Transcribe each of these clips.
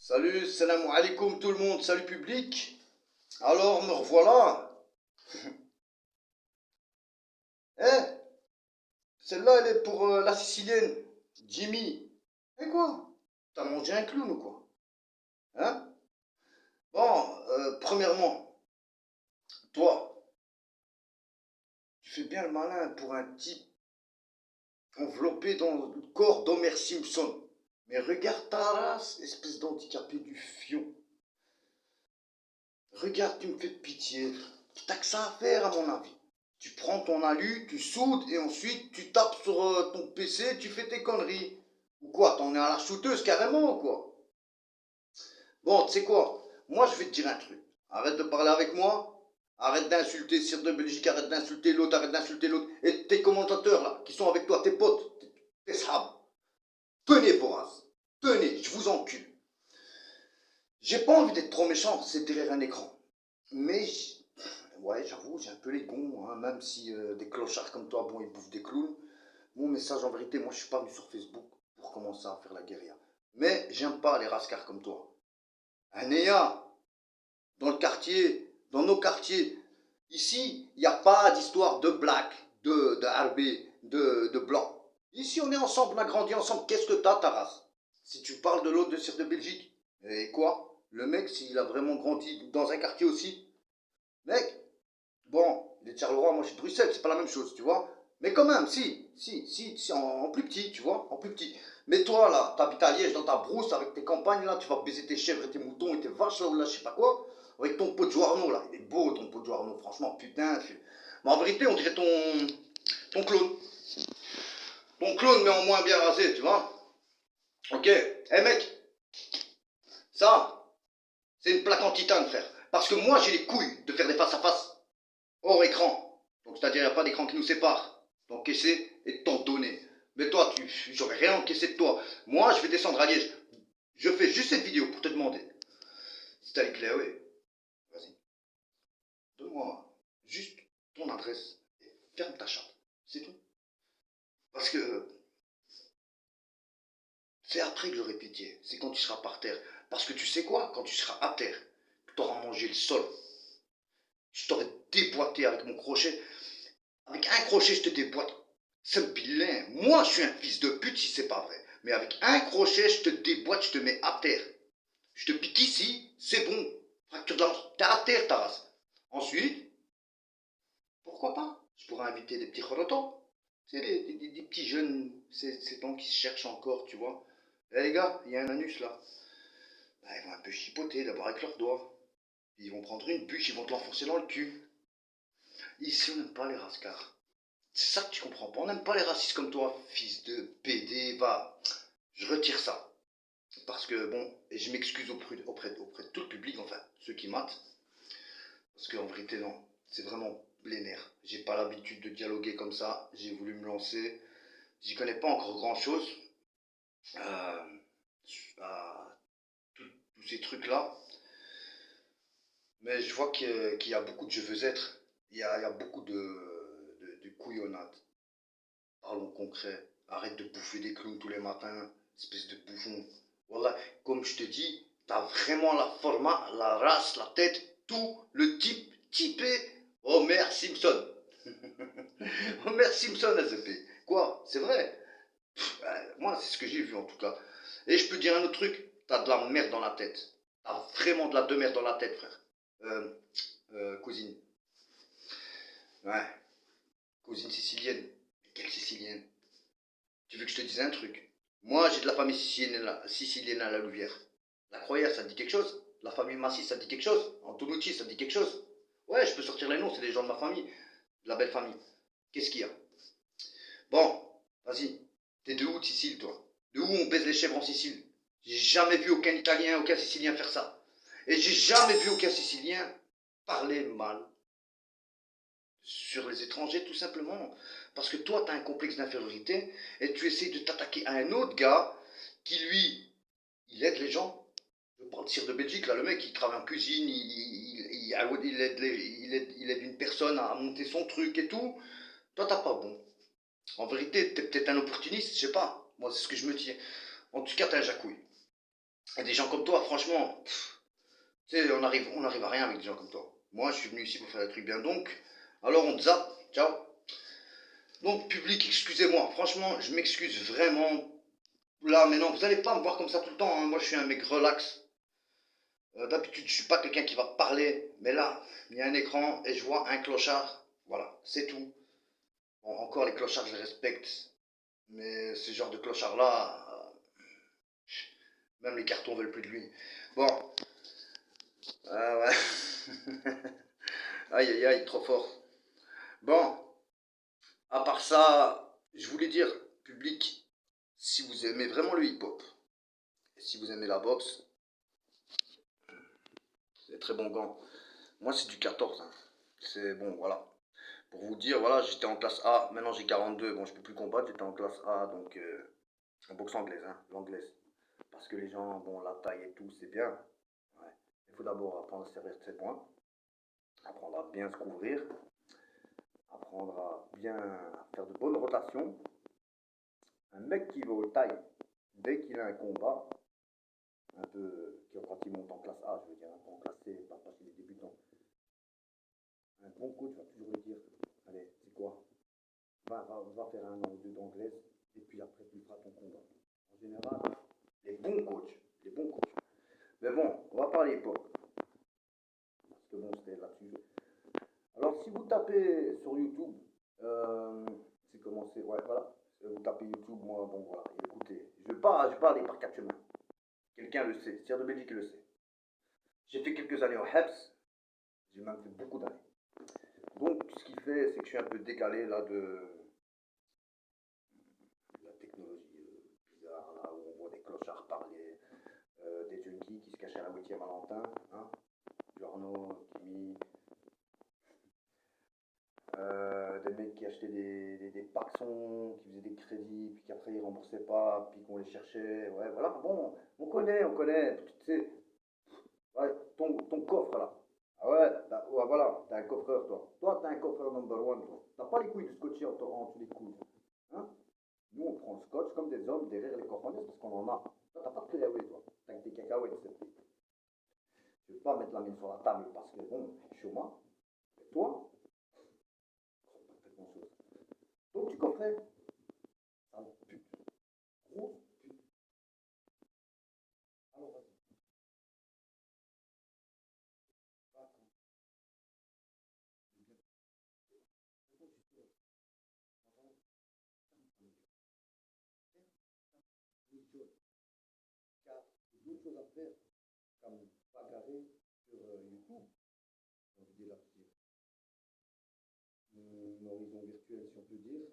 Salut, salam alaikum tout le monde, salut public. Alors me revoilà. Eh, celle-là elle est pour la Sicilienne, Jimmy. Et quoi? T'as mangé un clown ou quoi? Hein? Bon, premièrement, toi, tu fais bien le malin pour un type enveloppé dans le corps d'Homer Simpson. Mais regarde ta race, espèce d'handicapé du fion. Regarde, tu me fais de pitié. T'as que ça à faire à mon avis. Tu prends ton alu, tu soudes et ensuite tu tapes sur ton PC, tu fais tes conneries. Ou quoi, t'en es à la shooteuse carrément ou quoi? Bon, tu sais quoi? Moi je vais te dire un truc. Arrête de parler avec moi. Arrête d'insulter Sir de Belgique, arrête d'insulter l'autre, arrête d'insulter l'autre. Et tes commentateurs là, qui sont avec toi, tes potes, tes sables. Tenez vos races. Tenez, je vous encule. J'ai pas envie d'être trop méchant, c'est derrière un écran. Mais ouais, j'avoue, j'ai un peu les gonds, hein, même si des clochards comme toi, bon, ils bouffent des clowns. Mon message en vérité, moi je suis pas venu sur Facebook pour commencer à faire la guérilla. Mais j'aime pas les rascars comme toi. Un Néa, dans le quartier, dans nos quartiers, ici, il n'y a pas d'histoire de black, de RB, de blanc. Ici, on est ensemble, on a grandi ensemble. Qu'est-ce que t'as, ta race? Si tu parles de l'autre de Cire de Belgique, et quoi? Le mec, s'il a vraiment grandi dans un quartier aussi, mec, bon, les Charleroi, moi je suis de Bruxelles, c'est pas la même chose, tu vois. Mais quand même, si, en plus petit, tu vois, en plus petit. Mais toi, là, t'habites à Liège, dans ta brousse, avec tes campagnes, là, tu vas baiser tes chèvres et tes moutons et tes vaches, là, ou là, je sais pas quoi, avec ton pot de Joarno, là. Il est beau, ton pot de Joarno, franchement, putain. Mais en vérité, on dirait ton clone. Ton clone, mais en moins bien rasé, tu vois. Ok. Eh mec, ça, c'est une plaque en titane, frère. Parce que moi, j'ai les couilles de faire des face-à-face hors écran. Donc, c'est-à-dire, il n'y a pas d'écran qui nous sépare. D'encaisser et de t'en donner. Mais toi, j'aurais rien encaissé de toi. Moi, je vais descendre à Liège. Je fais juste cette vidéo pour te demander. Si t'as les clés, oui. Vas-y. Donne-moi juste ton adresse et ferme ta chatte. C'est tout. Parce que c'est après que j'aurai pitié. C'est quand tu seras par terre. Parce que tu sais quoi? Quand tu seras à terre, que tu auras mangé le sol, je t'aurais déboîté avec mon crochet. Avec un crochet, je te déboîte. C'est bilan. Moi, je suis un fils de pute si c'est pas vrai. Mais avec un crochet, je te déboîte, je te mets à terre. Je te pique ici, c'est bon. Fracture de la hanche, t'es à terre, ta race. Ensuite, pourquoi pas? Je pourrais inviter des petits relotons. C'est des petits jeunes, ces temps qui se cherchent encore, tu vois. Eh les gars, il y a un anus là. Bah, ils vont un peu chipoter d'abord avec leurs doigts. Ils vont prendre une bûche, ils vont te l'enfoncer dans le cul. Ici, on n'aime pas les rascars. C'est ça que tu comprends pas. On n'aime pas les racistes comme toi, fils de PD. Va, je retire ça. Parce que, bon, et je m'excuse auprès de tout le public, enfin, ceux qui matent. Parce qu'en vérité, non. C'est vraiment les nerfs. J'ai pas l'habitude de dialoguer comme ça. J'ai voulu me lancer. J'y connais pas encore grand chose. Euh, à tous ces trucs-là. Mais je vois qu'il y a beaucoup de je veux être. Il y a beaucoup de couillonnade. Parlons concret. Arrête de bouffer des clowns tous les matins, espèce de bouffon. Voilà, comme je te dis, t'as vraiment la format, la race, la tête, tout le type typé Homer Simpson. Homer Simpson, SCP. Quoi? C'est vrai? Moi, c'est ce que j'ai vu en tout cas. Et je peux te dire un autre truc, t'as de la merde dans la tête. T'as vraiment de la de merde dans la tête, frère. Euh, cousine. Ouais, cousine sicilienne. Quelle sicilienne? Tu veux que je te dise un truc? Moi, j'ai de la famille sicilienne à la Louvière. La Croyère, ça te dit quelque chose? La famille Massis, ça te dit quelque chose? Antonucci, ça te dit quelque chose? Ouais, je peux sortir les noms, c'est des gens de ma famille, de la belle famille. Qu'est-ce qu'il y a? Bon, vas-y. T'es de où de Sicile, toi? De où on baise les chèvres en Sicile? J'ai jamais vu aucun Italien, aucun Sicilien faire ça. Et j'ai jamais vu aucun Sicilien parler mal sur les étrangers, tout simplement. Parce que toi, tu as un complexe d'infériorité et tu essaies de t'attaquer à un autre gars qui, lui, il aide les gens. Je parle de Cire de Belgique, là, le mec, il travaille en cuisine, il aide une personne à monter son truc et tout. Toi, t'as pas bon. En vérité, t'es peut-être un opportuniste, je sais pas. Moi, c'est ce que je me dis. En tout cas, t'es un jacouille. Et des gens comme toi, franchement, tu sais, on arrive à rien avec des gens comme toi. Moi, je suis venu ici pour faire des trucs bien, donc, alors on te zappe, ciao. Donc, public, excusez-moi, franchement, je m'excuse vraiment. Là, maintenant, vous allez pas me voir comme ça tout le temps, hein. Moi, je suis un mec relax. D'habitude, je suis pas quelqu'un qui va parler, mais là, il y a un écran et je vois un clochard. Voilà, c'est tout. Bon, encore les clochards, je les respecte, mais ce genre de clochard-là, même les cartons veulent plus de lui. Bon, ouais. Aïe aïe aïe, trop fort. Bon, à part ça, je voulais dire, public, si vous aimez vraiment le hip-hop, et si vous aimez la boxe, c'est très bon gant. Moi, c'est du 14, hein. C'est bon, voilà. Pour vous dire, voilà, j'étais en classe A, maintenant j'ai 42, bon, je peux plus combattre, j'étais en classe A, donc en boxe anglaise, hein, l'anglaise. Parce que les gens, bon, la taille et tout, c'est bien. Ouais. Il faut d'abord apprendre à se servir de ses points, apprendre à bien se couvrir, apprendre à bien faire de bonnes rotations. Un mec qui va au taille, dès qu'il a un combat, un peu, quand il monte en classe A, je veux dire, en classe C, pas parce qu'il est débutant, un bon coach va toujours lui dire, allez, c'est quoi, va faire un an ou deux d'anglaise, et puis après tu feras ton combat. En général, les bons coachs. Mais bon, on va parler hip-hop, parce que bon, c'était là-dessus. Alors, si vous tapez sur YouTube, c'est commencé, ouais, voilà. Vous tapez YouTube, moi, bon, voilà, écoutez, je vais pas aller par quatre chemins. Quelqu'un le sait, Sierre de Belgique le sait. J'ai fait quelques années au HEPS, j'ai même fait beaucoup d'années. Donc, ce qui fait, c'est que je suis un peu décalé là de la technologie bizarre, là où on voit des clochards parler, des junkies qui se cachaient à la 8e Valentin, hein, Giorno, Kimi, des mecs qui achetaient des paxons, qui faisaient des crédits, puis qu'après ils remboursaient pas, puis qu'on les cherchait. Ouais, voilà, bon, on connaît, tu sais, ouais, ton coffre là. Ah ouais, ouais, voilà, t'as un coffreur toi. Toi, t'as un coffreur number one toi. T'as pas les couilles de scotcher en dessous des couilles. Hein? Nous, on prend le scotch comme des hommes derrière les coffres parce qu'on en a. Toi, t'as pas de cacahuètes toi. T'as que des cacahuètes, c'est tout. Je vais pas mettre la main sur la table parce que bon, je suis au moins. Et toi, c'est pas grand chose. Donc tu coffrais. Sale pute. Grosse pute. Alors vas-y. Va, car j'ai d'autres choses à faire, comme bagarrer sur YouTube, j'ai envie d'élargir mon horizon virtuel, si on peut dire.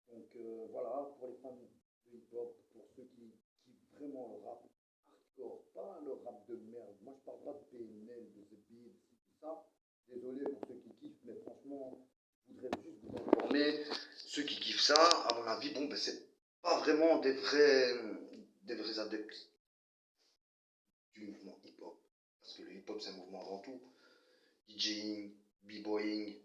Donc voilà, pour les fans de hip-hop, pour ceux qui kiffent vraiment le rap hardcore, pas le rap de merde. Moi, je parle pas de PNL, de The Beat, tout ça. Désolé pour ceux qui kiffent, mais franchement, je voudrais juste vous informer. Ceux qui kiffent ça, à mon avis, bon, ben, c'est pas vraiment des vrais adeptes du mouvement hip-hop. Parce que le hip-hop, c'est un mouvement avant tout. DJing, b-boying,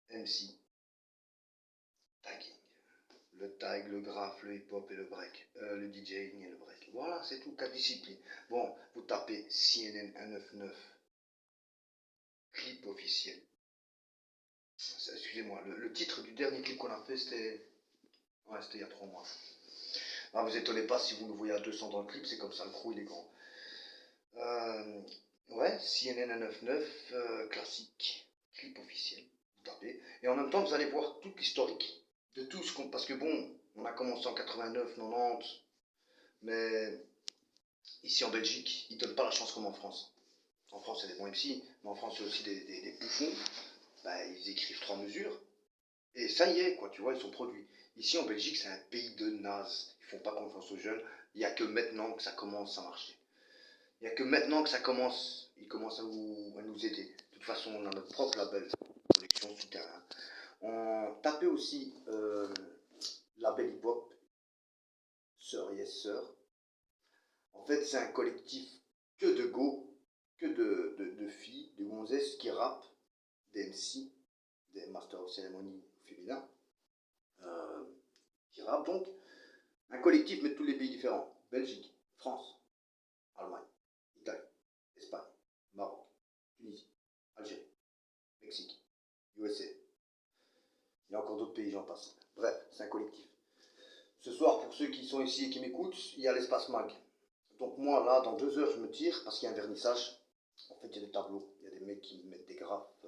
MC, tagging. Le tag, le graphe, le hip-hop et le break. Le DJing et le break. Voilà, c'est tout, 4 disciplines. Bon, vous tapez CNN 199, clip officiel. Excusez-moi, le titre du dernier clip qu'on a fait, c'était. Ouais, c'était il y a 3 mois. Ah, vous étonnez pas si vous nous voyez à 200 dans le clip, c'est comme ça, le crew il est grand. Euh, ouais, CNN 199, classique, clip officiel, vous tapez. Et en même temps, vous allez voir toute l'historique de tout ce qu'on. Parce que bon, on a commencé en 89, 90, mais ici en Belgique, ils donnent pas la chance comme en France. En France, il y a des bons MC, mais en France, il y a aussi des bouffons. Bah, ils écrivent 3 mesures, et ça y est, quoi, tu vois, ils sont produits. Ici en Belgique, c'est un pays de nazes. Ils font pas confiance aux jeunes. Il n'y a que maintenant que ça commence à marcher. Il n'y a que maintenant que ça commence, ils commencent à nous aider. De toute façon, on a notre propre label, production souterrain. On tapait aussi label hip-hop, Sœur Yes Sœur. En fait, c'est un collectif que de go, que de filles, de gonzesses qui rappent, des MC, des Master of Ceremony féminins, euh, qui rappent donc. Un collectif, mais de tous les pays différents. Belgique, France, Allemagne, Italie, Espagne, Maroc, Tunisie, Algérie, Mexique, USA. Il y a encore d'autres pays, j'en passe. Bref, c'est un collectif. Ce soir, pour ceux qui sont ici et qui m'écoutent, il y a l'espace mag. Donc moi, là, dans 2 heures, je me tire parce qu'il y a un vernissage. En fait, il y a des tableaux. Il y a des mecs qui mettent des graphes,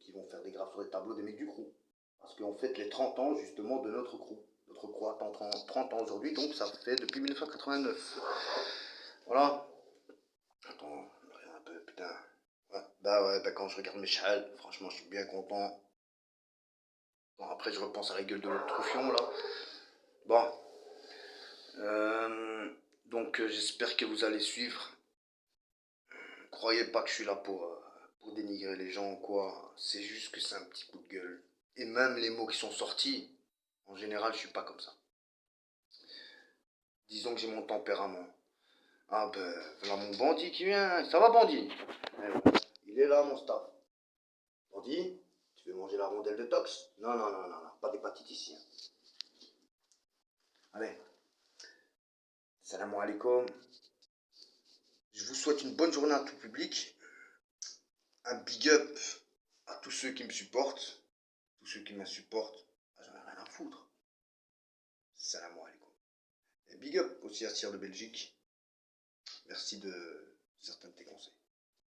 qui vont faire des graphes sur des tableaux, des mecs du crew. Parce qu'on fête les 30 ans, justement, de notre crew. Notre crew a 30 ans aujourd'hui, donc ça fait depuis 1989. Voilà. Attends, regarde un peu, putain. Ouais, bah quand je regarde mes châles, franchement, je suis bien content. Bon, après, je repense à la gueule de l'autre troufion, là. Bon. Donc, j'espère que vous allez suivre. Croyez pas que je suis là pour dénigrer les gens ou quoi. C'est juste que c'est un petit coup de gueule. Et même les mots qui sont sortis, en général, je suis pas comme ça. Disons que j'ai mon tempérament. Ah ben, voilà mon bandit qui vient. Ça va, bandit? Eh ouais, il est là, mon staff. Bandit, tu veux manger la rondelle de tox? Non, non, non, non, non, pas d'hépatite ici. Allez, salam alaikum. Je vous souhaite une bonne journée à tout public. Un big up à tous ceux qui me supportent. Tous ceux qui m'insupportent, j'en ai rien à foutre. Salam alaikum. Et big up aussi à Sire de Belgique. Merci de certains de tes conseils.